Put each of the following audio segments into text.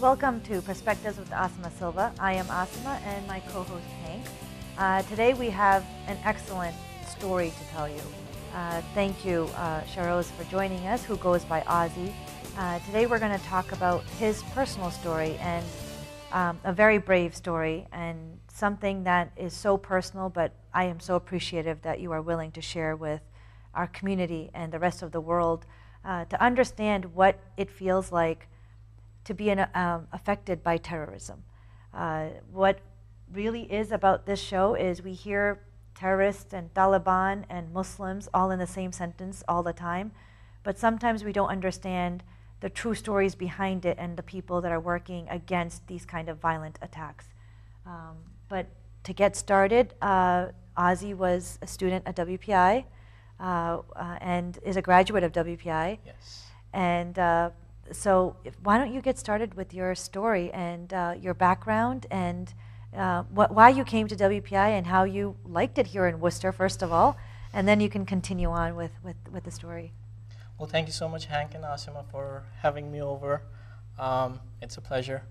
Welcome to Perspectives with Asima Silva. I am Asima and my co-host Hank. Today we have an excellent story to tell you. Thank you, Sheroz, for joining us, who goes by Ozzy. Today we're going to talk about his personal story and a very brave story and something that is so personal, but I am so appreciative that you are willing to share with our community and the rest of the world to understand what it feels like to be affected by terrorism. What really is about this show is we hear terrorists and Taliban and Muslims all in the same sentence all the time, but sometimes we don't understand the true stories behind it and the people that are working against these kind of violent attacks. But to get started, Ozzy was a student at WPI and is a graduate of WPI. Yes. And so why don't you get started with your story and your background and why you came to WPI and how you liked it here in Worcester, first of all, and then you can continue on with the story. Well, thank you so much, Hank and Asima, for having me over. It's a pleasure.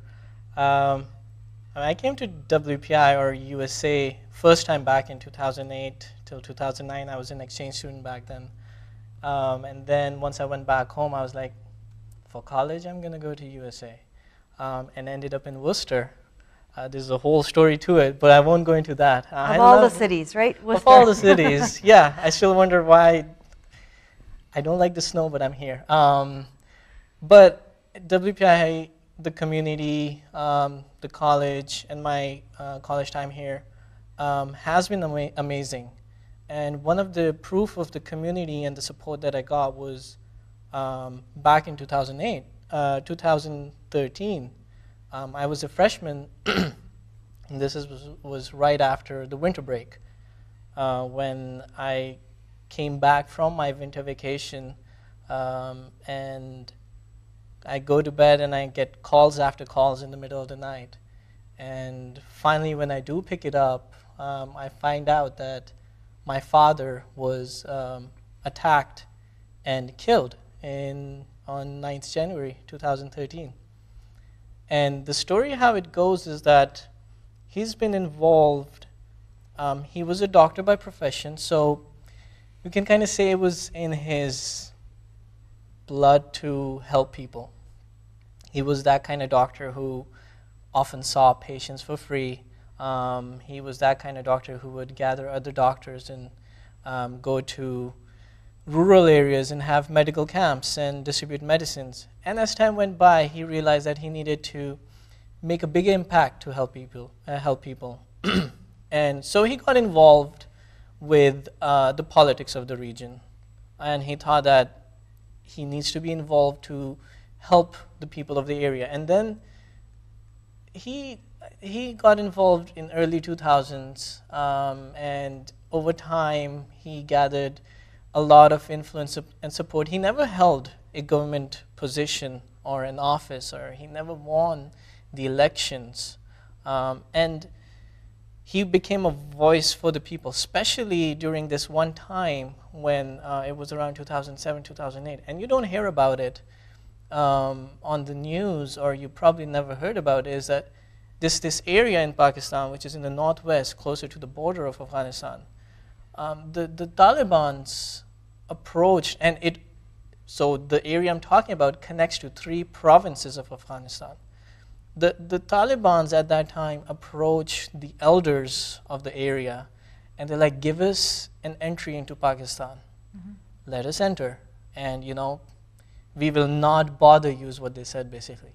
I came to WPI or USA first time back in 2008 till 2009. I was an exchange student back then. And then once I went back home, I was like, for college, I'm going to go to USA. And ended up in Worcester. There's a whole story to it, but I won't go into that. Of all the cities, right? Worcester. Of all the cities, yeah. I still wonder why. I don't like the snow, but I'm here. But WPI, the community, the college, and my college time here has been amazing. And one of the proof of the community and the support that I got was back in 2008, 2013. I was a freshman, and this was right after the winter break, when I came back from my winter vacation, and I go to bed and I get calls after calls in the middle of the night. And finally, when I do pick it up, I find out that my father was attacked and killed on 9th January 2013. And the story, how it goes, is that he's been involved. He was a doctor by profession, so you can kind of say it was in his blood to help people. He was that kind of doctor who often saw patients for free. He was that kind of doctor who would gather other doctors and go to rural areas and have medical camps and distribute medicines. And as time went by, he realized that he needed to make a bigger impact to help people. And so he got involved with the politics of the region. And he thought that he needs to be involved to help the people of the area. And then he got involved in early 2000s, and over time he gathered a lot of influence and support. He never held a government position or an office, or he never won the elections. And he became a voice for the people, especially during this one time when it was around 2007, 2008. And you don't hear about it on the news, or you probably never heard about it, is that this area in Pakistan, which is in the northwest, closer to the border of Afghanistan, the Taliban's approach, so the area I'm talking about connects to 3 provinces of Afghanistan. The Talibans at that time approached the elders of the area, and they're like, give us an entry into Pakistan. Mm-hmm. Let us enter, and we will not bother you, is what they said basically.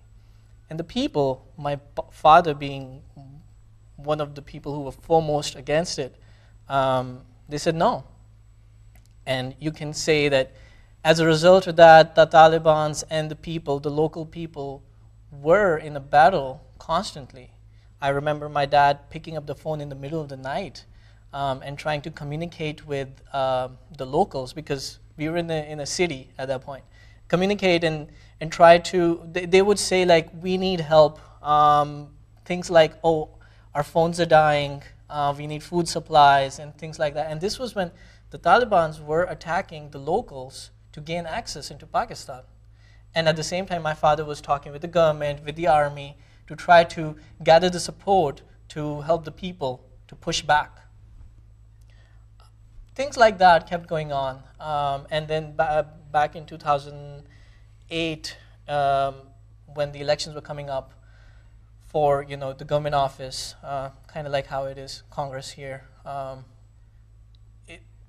And the people, my father being one of the people who were foremost against it, they said no. And you can say that as a result of that, the Talibans and the people, the local people, were in a battle constantly. I remember my dad picking up the phone in the middle of the night and trying to communicate with the locals, because we were in a city at that point. Communicate and try to, they would say like, we need help. Things like, oh, our phones are dying, we need food supplies and things like that. And this was when the Taliban were attacking the locals to gain access into Pakistan. And at the same time, my father was talking with the government, with the army, to try to gather the support to help the people to push back. Things like that kept going on. And then back in 2008, when the elections were coming up for the government office, kind of like how it is Congress here,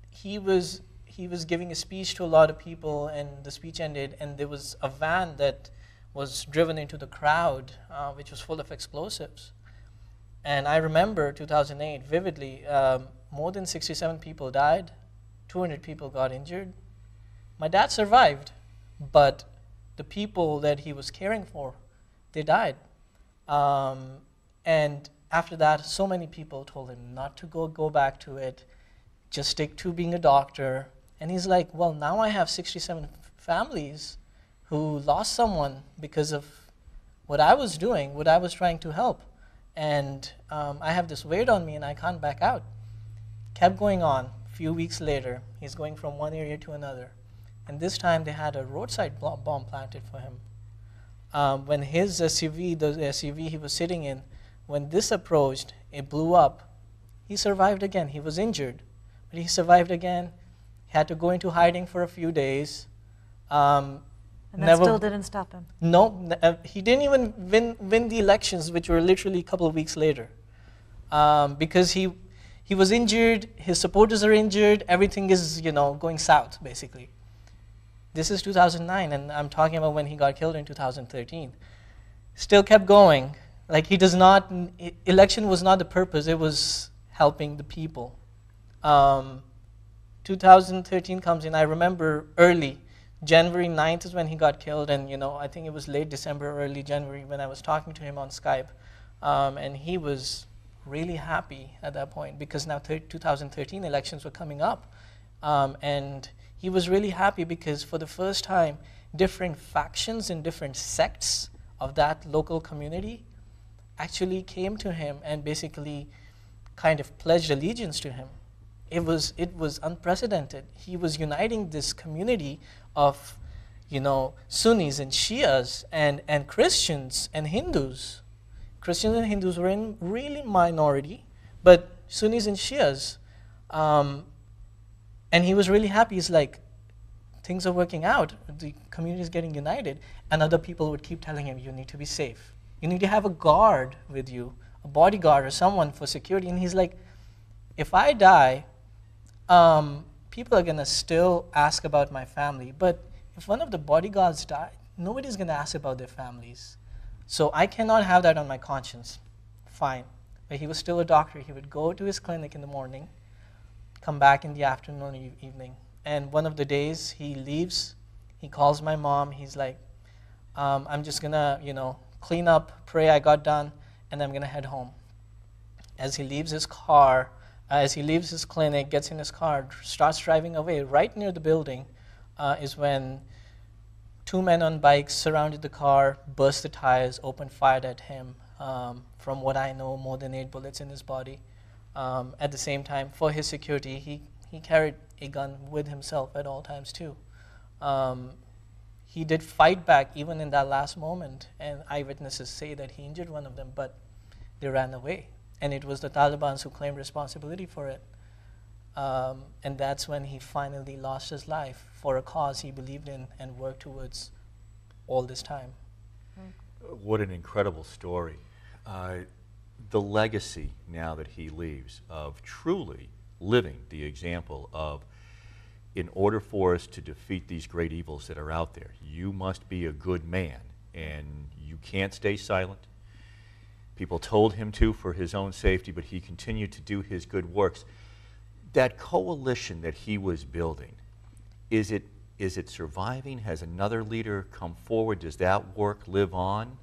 he was giving a speech to a lot of people, and the speech ended, and there was a van that was driven into the crowd, which was full of explosives. And I remember 2008 vividly. More than 67 people died, 200 people got injured. My dad survived, but the people that he was caring for, they died. And after that, so many people told him not to go back to it, just stick to being a doctor. And he's like, well, now I have 67 families who lost someone because of what I was doing, what I was trying to help. And I have this weight on me and I can't back out. Kept going on. A few weeks later, he's going from one area to another. And this time they had a roadside bomb planted for him. When his SUV, the SUV he was sitting in, when this approached, it blew up. He survived again. He was injured, but he survived again. He had to go into hiding for a few days. And that still didn't stop him? No, he didn't even win the elections, which were literally a couple of weeks later. Because he was injured, his supporters are injured, everything is going south, basically. This is 2009, and I'm talking about when he got killed in 2013. Still kept going. Like, he does not, election was not the purpose, it was helping the people. 2013 comes in, I remember early, January 9th is when he got killed, and I think it was late December, early January when I was talking to him on Skype. And he was really happy at that point because now 2013 elections were coming up. And he was really happy because for the first time, different factions and different sects of that local community actually came to him and basically kind of pledged allegiance to him. It was unprecedented. He was uniting this community of, Sunnis and Shias and Christians and Hindus. Christians and Hindus were in really minority, but Sunnis and Shias. And he was really happy. He's like, things are working out. The community is getting united. And other people would keep telling him, you need to be safe. You need to have a guard with you, a bodyguard or someone for security. And he's like, if I die, people are going to still ask about my family. But if one of the bodyguards died, nobody's going to ask about their families. So I cannot have that on my conscience. Fine. But he was still a doctor. He would go to his clinic in the morning, come back in the afternoon or evening. And one of the days he leaves, he calls my mom. He's like, I'm just going to, clean up, pray I got done, and I'm going to head home. As he leaves his car, as he leaves his clinic, gets in his car, starts driving away, right near the building is when two men on bikes surrounded the car, burst the tires, opened fire at him. From what I know, more than 8 bullets in his body. At the same time, for his security, he carried a gun with himself at all times too. He did fight back even in that last moment, and eyewitnesses say that he injured one of them, but they ran away. And it was the Taliban who claimed responsibility for it. And that's when he finally lost his life for a cause he believed in and worked towards all this time. What an incredible story. The legacy now that he leaves of truly living the example of, in order for us to defeat these great evils that are out there, you must be a good man, and you can't stay silent. People told him to for his own safety, but he continued to do his good works. That coalition that he was building, is it surviving? Has another leader come forward? Does that work live on?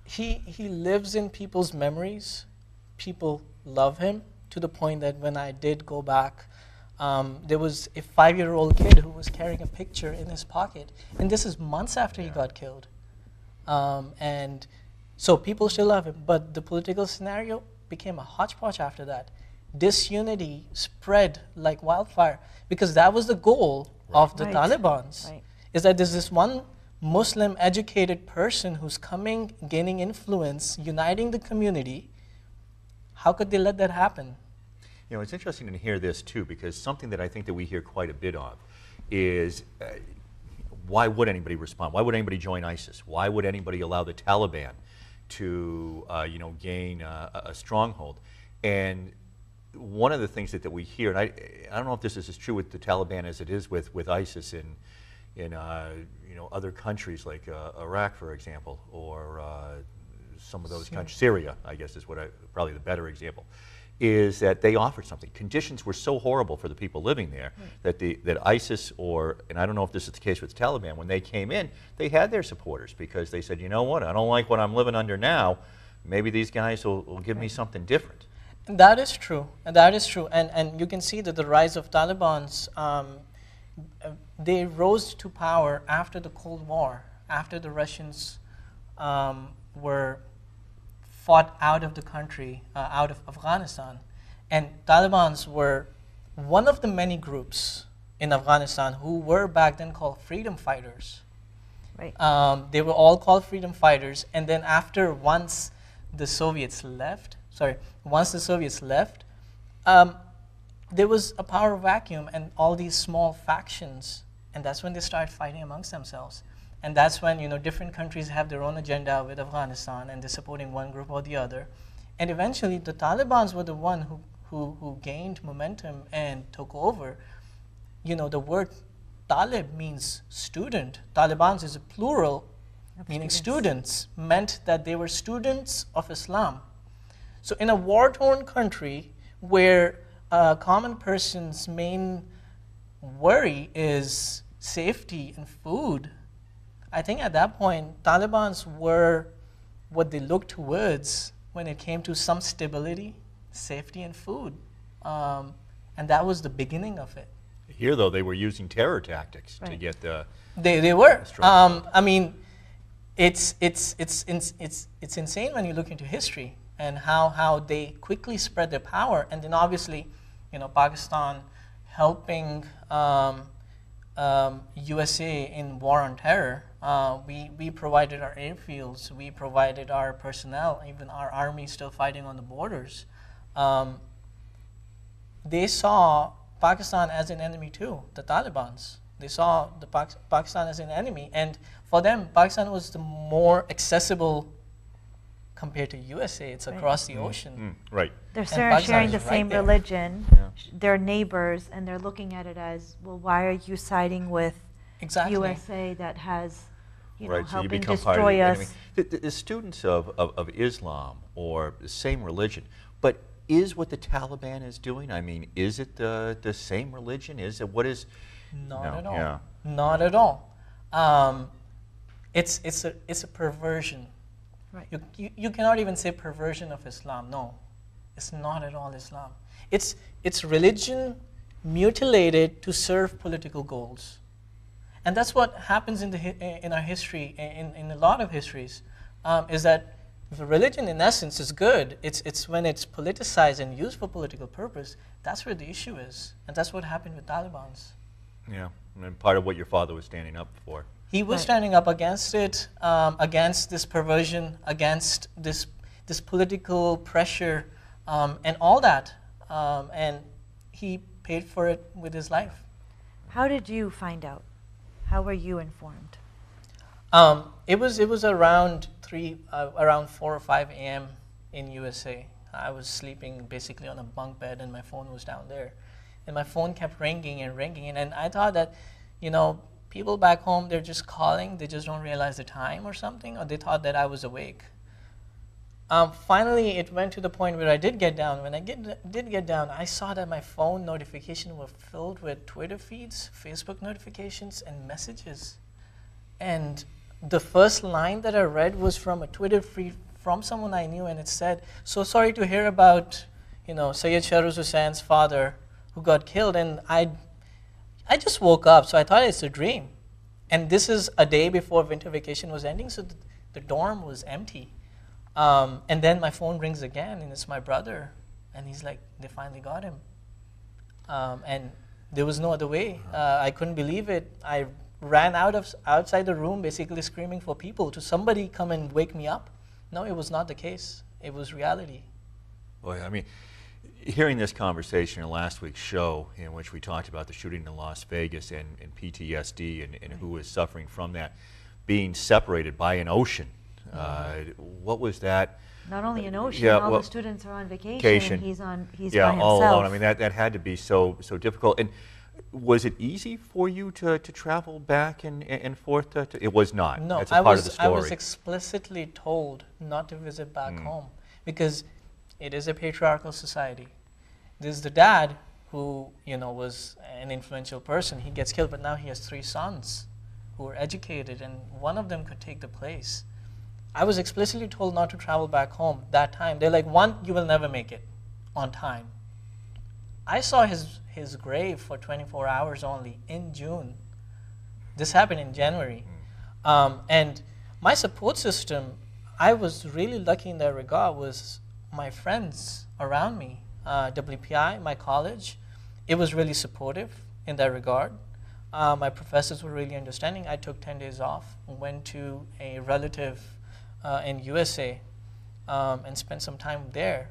He lives in people's memories. People love him to the point that when I did go back, there was a 5-year-old kid who was carrying a picture in his pocket. And this is months after he got killed. And so people still love him. But the political scenario became a hodgepodge after that. Disunity spread like wildfire because that was the goal of the Talibans. Right. is that there's this one Muslim educated person who's coming, gaining influence, uniting the community. How could they let that happen? You know, it's interesting to hear this too, because something that I think that we hear quite a bit of is why would anybody respond? Why would anybody join ISIS? Why would anybody allow the Taliban to gain a stronghold? And one of the things that we hear, and I don't know if this is as true with the Taliban as it is with ISIS in other countries like Iraq, for example, or some of those countries, Syria, I guess is probably the better example, is that they offered something. Conditions were so horrible for the people living there that ISIS, and I don't know if this is the case with the Taliban, when they came in, they had their supporters because they said, you know what, I don't like what I'm living under now. Maybe these guys will give me something different. And that is true, and that is true. And you can see that the rise of Taliban's, they rose to power after the Cold War, after the Russians were fought out of the country, out of Afghanistan. And Talibans were one of the many groups in Afghanistan who were back then called freedom fighters. Right. They were all called freedom fighters. And then once the Soviets left, there was a power vacuum and all these small factions. And that's when they started fighting amongst themselves. And that's when different countries have their own agenda with Afghanistan, and they're supporting one group or the other. And eventually, the Talibans were the one who gained momentum and took over. The word Talib means student. Talibans is a plural, meaning students, meant that they were students of Islam. So in a war-torn country where a common person's main worry is safety and food, I think at that point, Talibans were what they looked towards when it came to some stability, safety, and food. And that was the beginning of it. Here, though, they were using terror tactics to get the... They were. I mean, it's insane when you look into history and how they quickly spread their power. And then obviously, Pakistan helping USA in war on terror. We provided our airfields, we provided our personnel, even our army still fighting on the borders. They saw Pakistan as an enemy too, the Talibans. They saw Pakistan as an enemy, and for them, Pakistan was the more accessible compared to USA. It's across the ocean. Right. They're sharing the same religion, they're neighbors, and they're looking at it as, well, why are you siding with USA that has, helping destroy us? The students of Islam or the same religion, but is what the Taliban is doing? I mean, is it the same religion? Is it what is? Not at all. Yeah. Not at all. It's a perversion. Right. You cannot even say perversion of Islam. No, it's not at all Islam. It's religion mutilated to serve political goals, and that's what happens in our history, in a lot of histories, is that the religion in essence is good. It's when it's politicized and used for political purpose, that's where the issue is, and that's what happened with Talibans. Yeah, and part of what your father was standing up for. He was standing up against it, against this perversion, against this political pressure, and all that. And he paid for it with his life. How did you find out? How were you informed? It was around 4 or 5 a.m. in USA. I was sleeping basically on a bunk bed, and my phone was down there, and my phone kept ringing and ringing, and I thought that, people back home, they're just calling, they just don't realize the time or something, or they thought that I was awake. Finally, it went to the point where I did get down. When I did get down, I saw that my phone notifications were filled with Twitter feeds, Facebook notifications, and messages. And the first line that I read was from a Twitter feed from someone I knew, and it said, "So sorry to hear about, Sayyid Sheroz Hussein's father who got killed." And I just woke up, so I thought it's a dream. And this is a day before winter vacation was ending, so the dorm was empty. And then my phone rings again, and it's my brother. And he's like, they finally got him. And there was no other way. I couldn't believe it. I ran outside the room basically screaming for people to somebody come and wake me up. No, it was not the case. It was reality. Boy, I mean, hearing this conversation in last week's show in which we talked about the shooting in Las Vegas and PTSD and who was suffering from that, being separated by an ocean, what was that? Not only an ocean, Yeah, all well, the students are on vacation, vacation. and he's Yeah, by himself. all alone. I mean, that had to be so difficult. And was it easy for you to travel back and forth? It was not. No, That's a part of the story. I was explicitly told not to visit back home because it is a patriarchal society. There's the dad who, was an influential person. He gets killed, but now he has 3 sons who are educated, and one of them could take the place. I was explicitly told not to travel back home that time. They're like, 1, you will never make it on time. I saw his grave for 24 hours only in June. This happened in January. And my support system, I was really lucky in that regard, was my friends around me. WPI, my college, it was really supportive in that regard. My professors were really understanding. I took 10 days off, went to a relative in USA and spent some time there,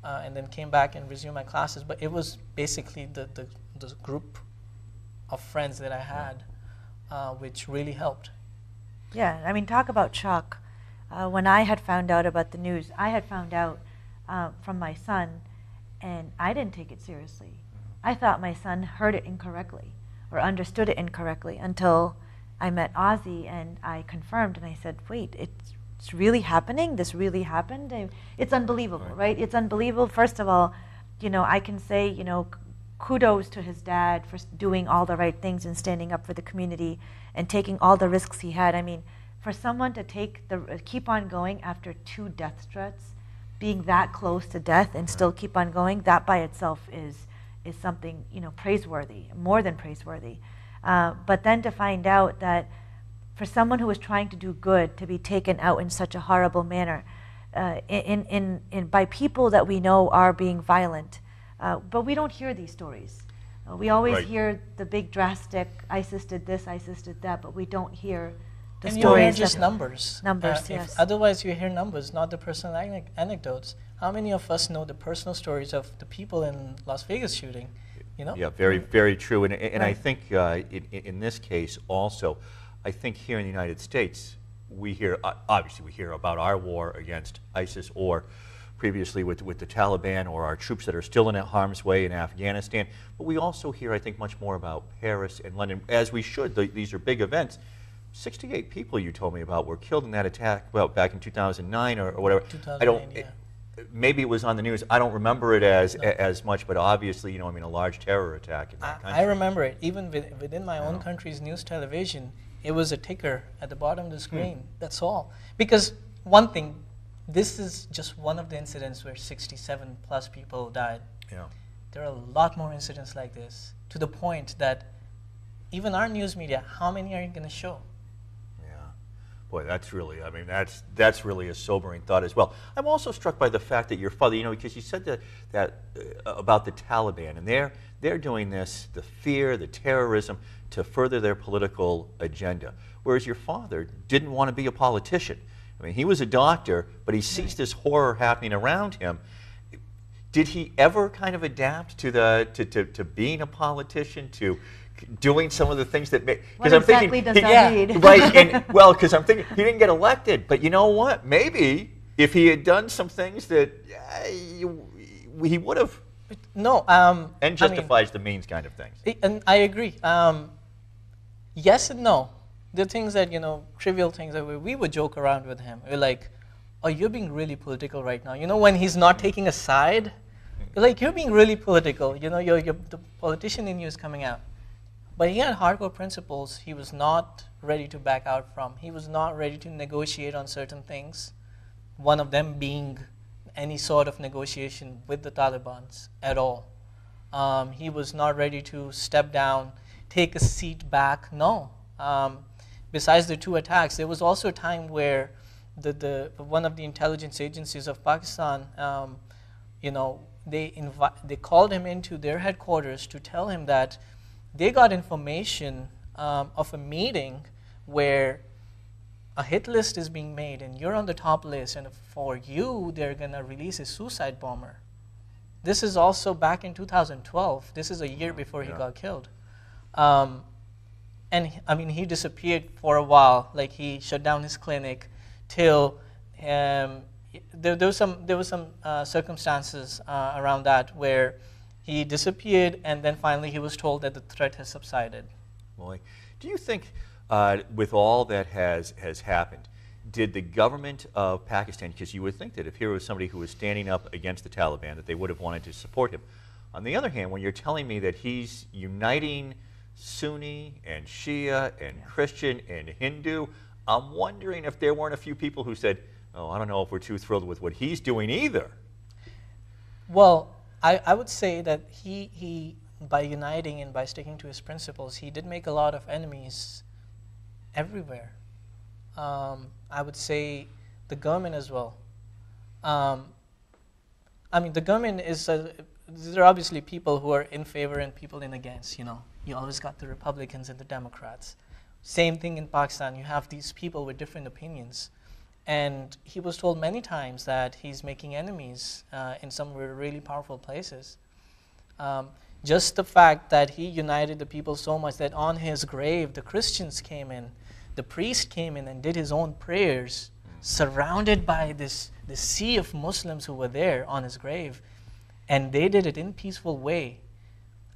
and then came back and resumed my classes. But it was basically the group of friends that I had, which really helped. Yeah, I mean, talk about shock. When I had found out about the news, I had found out from my son, and I didn't take it seriously. I thought my son heard it incorrectly or understood it incorrectly until I met Ozzy and I confirmed, and I said, wait, it's really happening? This really happened? It's unbelievable, right? It's unbelievable. First of all, I can say, kudos to his dad for doing all the right things and standing up for the community and taking all the risks he had. I mean, for someone to keep on going after 2 death threats, being that close to death and still keep on going, that by itself is something, praiseworthy, more than praiseworthy. But then to find out that for someone who was trying to do good to be taken out in such a horrible manner, by people that we know are being violent, but we don't hear these stories. We always hear the big drastic, ISIS did this, ISIS did that, but we don't hear the and stories. You hear just numbers. Numbers, yes. Otherwise, you hear numbers, not the personal anecdotes. How many of us know the personal stories of the people in Las Vegas shooting? Yeah, very, very true. And I think in this case also, I think here in the United States, obviously we hear about our war against ISIS or previously with the Taliban or our troops that are still in harm's way in Afghanistan. But we also hear, I think, much more about Paris and London, as we should. These are big events. 68 people you told me about were killed in that attack, well, back in 2009 or whatever. 2009, maybe it was on the news. I don't remember it as much, but obviously, a large terror attack in that country. I remember it. Even within my own country's news television, it was a ticker at the bottom of the screen. That's all. Because one thing, this is just one of the incidents where 67 plus people died. Yeah. There are a lot more incidents like this, to the point that even our news media, how many are you going to show? Boy, that's really, that's really a sobering thought as well. I'm also struck by the fact that your father, because you said that about the Taliban, and they're doing this, the fear, the terrorism, to further their political agenda. Whereas your father didn't want to be a politician. I mean, he was a doctor, but he sees this horror happening around him. Did he ever kind of adapt to being a politician, to doing some of the things that make? What exactly does that mean? Right, and well, because I'm thinking he didn't get elected, but you know what? Maybe if he had done some things that he would have. No, and justifies the means kind of things. And I agree. Yes and no. The things that trivial things that we would joke around with him. We're like, "Oh, you're being really political right now." When he's not taking a side, we're like, "You're being really political." You're the politician in you is coming out. But he had hardcore principles he was not ready to back out from. He was not ready to negotiate on certain things, one of them being any sort of negotiation with the Taliban at all. He was not ready to step down, take a seat back. No. Besides the 2 attacks, there was also a time where one of the intelligence agencies of Pakistan, they called him into their headquarters to tell him that they got information of a meeting where a hit list is being made and you're on the top list, and for you, they're going to release a suicide bomber. This is also back in 2012. This is a year before he got killed. And I mean, he disappeared for a while. Like, he shut down his clinic till there was some circumstances around that where he disappeared, and then finally he was told that the threat has subsided. Boy, do you think, with all that has happened, did the government of Pakistan, because you would think that if here was somebody who was standing up against the Taliban, that they would have wanted to support him. On the other hand, when you're telling me that he's uniting Sunni and Shia and Christian and Hindu, I'm wondering if there weren't a few people who said, oh, I don't know if we're too thrilled with what he's doing either. Well, I would say that he, by uniting and by sticking to his principles, he did make a lot of enemies everywhere. I would say the government as well. I mean, the government is, there are obviously people who are in favor and people in against, you know. You always got the Republicans and the Democrats. Same thing in Pakistan. You have these people with different opinions. And he was told many times that he's making enemies in some really powerful places. Just the fact that he united the people so much that on his grave, the Christians came in, the priest came in and did his own prayers, surrounded by this sea of Muslims who were there on his grave. And they did it in a peaceful way.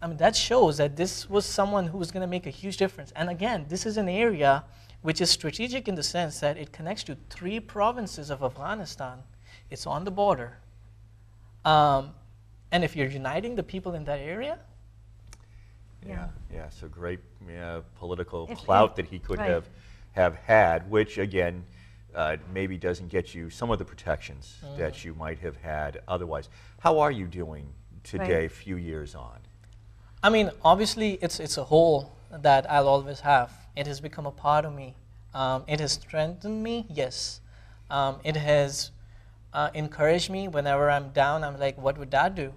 I mean, that shows that this was someone who was going to make a huge difference. And again, this is an area which is strategic in the sense that it connects to 3 provinces of Afghanistan. It's on the border. And if you're uniting the people in that area? Yeah, so great political clout that he could have had, which again, maybe doesn't get you some of the protections that you might have had otherwise. How are you doing today, few years on? I mean, obviously, it's a hole that I'll always have. It has become a part of me. It has strengthened me, yes. It has encouraged me whenever I'm down. I'm like, what would Dad do?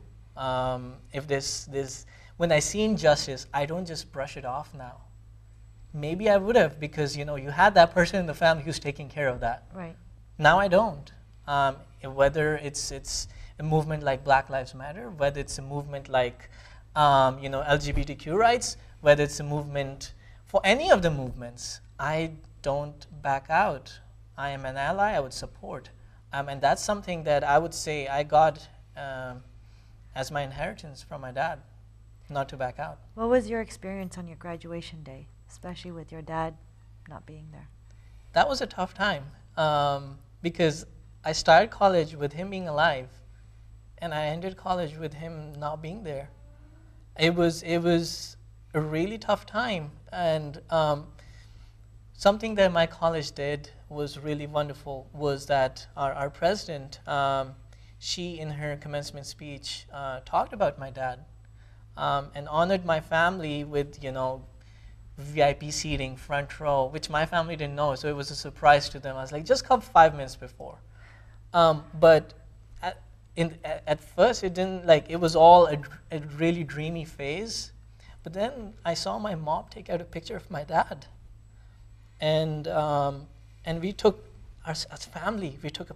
If this, when I see injustice, I don't just brush it off now. Maybe I would have, because you know you had that person in the family who's taking care of that. Right. Now I don't. Whether it's a movement like Black Lives Matter, whether it's a movement like LGBTQ rights, whether it's a movement for any of the movements, I don't back out. I am an ally. I would support, and that's something that I would say I got as my inheritance from my dad, not to back out. What was your experience on your graduation day, especially with your dad not being there? That was a tough time because I started college with him being alive, and I ended college with him not being there. It was a really tough time, and something that my college did was really wonderful was that our president, she in her commencement speech talked about my dad and honored my family with VIP seating, front row, which my family didn't know, so it was a surprise to them. I was like, just come 5 minutes before. But at first it didn't, it was all a really dreamy phase. But then I saw my mom take out a picture of my dad. And we took, as family, we took a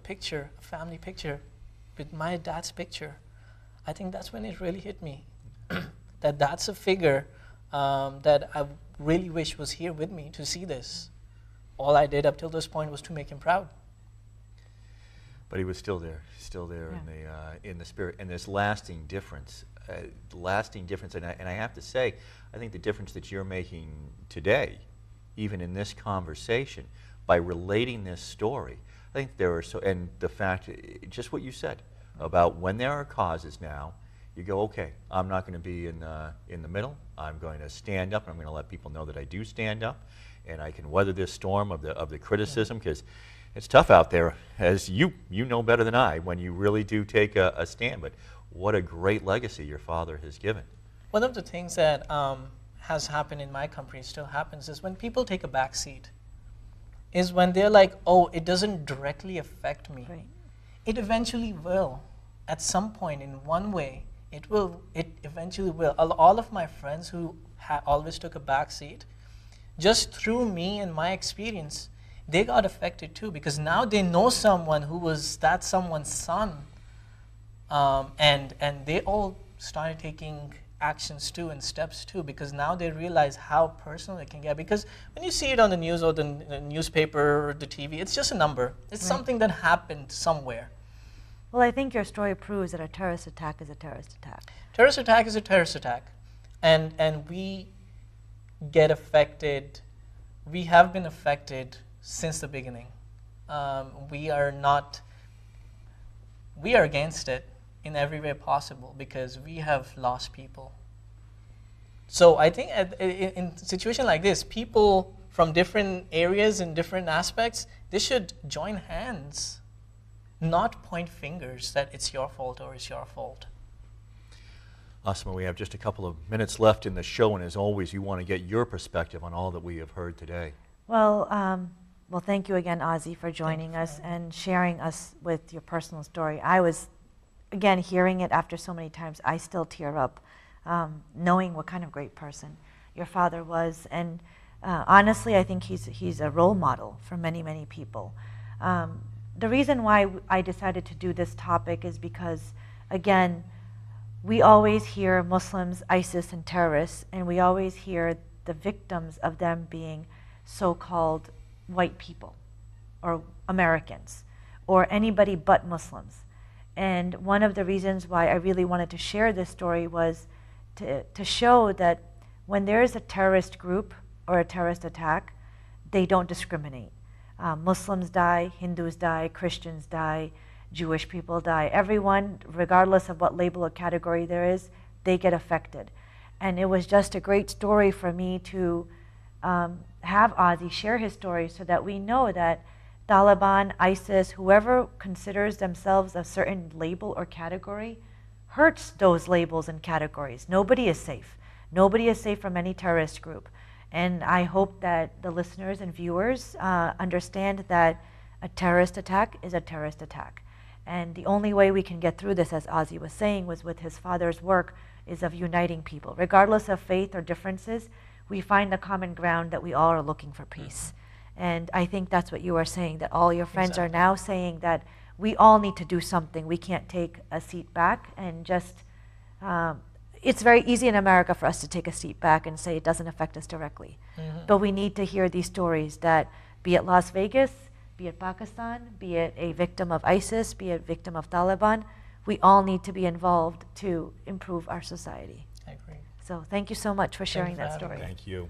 family picture with my dad's picture. I think that's when it really hit me, that that's a figure that I really wish was here with me to see this. All I did up till this point was to make him proud. But he was still there in the spirit, and this lasting difference. And I have to say, I think the difference that you're making today, even in this conversation, by relating this story, I think there are and the fact, just what you said about when there are causes now, you go, okay, I'm not going to be in the middle. I'm going to stand up, and I'm going to let people know that I do stand up, and I can weather this storm of the criticism, because it's tough out there, as you know better than I, when you really do take a stand. But what a great legacy your father has given. One of the things that has happened in my company, still happens, is when people take a back seat, is when they're like, oh, it doesn't directly affect me. Right. It eventually will. At some point, in one way, it eventually will. All of my friends who always took a back seat, just through me and my experience, they got affected too, because now they know someone who was that someone's son, and they all started taking actions too and steps too, because now they realize how personal it can get. Because when you see it on the news or the newspaper or the TV, it's just a number. It's Right. something that happened somewhere. Well, I think your story proves that a terrorist attack is a terrorist attack. Terrorist attack is a terrorist attack, and we get affected. We have been affected since the beginning. We are against it in every way possible, because we have lost people. So I think in a situation like this, people from different areas and different aspects, they should join hands, not point fingers that it's your fault or it's your fault. Asma, we have just a couple of minutes left in the show, and as always, you want to get your perspective on all that we have heard today. Well, thank you again, Ozzy, for joining us and sharing us with your personal story. I was, again, hearing it after so many times, I still tear up, knowing what kind of great person your father was. And honestly, I think he's a role model for many, many people. The reason why I decided to do this topic is because, again, we always hear Muslims, ISIS, and terrorists, and we always hear the victims of them being so-called white people or Americans or anybody but Muslims. And one of the reasons why I really wanted to share this story was to show that when there is a terrorist group or a terrorist attack, they don't discriminate. Muslims die, Hindus die, Christians die, Jewish people die. Everyone, regardless of what label or category there is, they get affected. And it was just a great story for me to have Ozzy share his story so that we know that Taliban, ISIS, whoever considers themselves a certain label or category, hurts those labels and categories. Nobody is safe. Nobody is safe from any terrorist group. And I hope that the listeners and viewers understand that a terrorist attack is a terrorist attack. And the only way we can get through this, as Ozzy was saying, was with his father's work, is of uniting people. Regardless of faith or differences, we find the common ground that we all are looking for peace. And I think that's what you are saying, that all your friends are now saying that we all need to do something. We can't take a seat back and just, it's very easy in America for us to take a seat back and say it doesn't affect us directly. But we need to hear these stories that, be it Las Vegas, be it Pakistan, be it a victim of ISIS, be it a victim of Taliban, we all need to be involved to improve our society. I agree. So thank you so much for sharing Thank you for that having story. Thank you.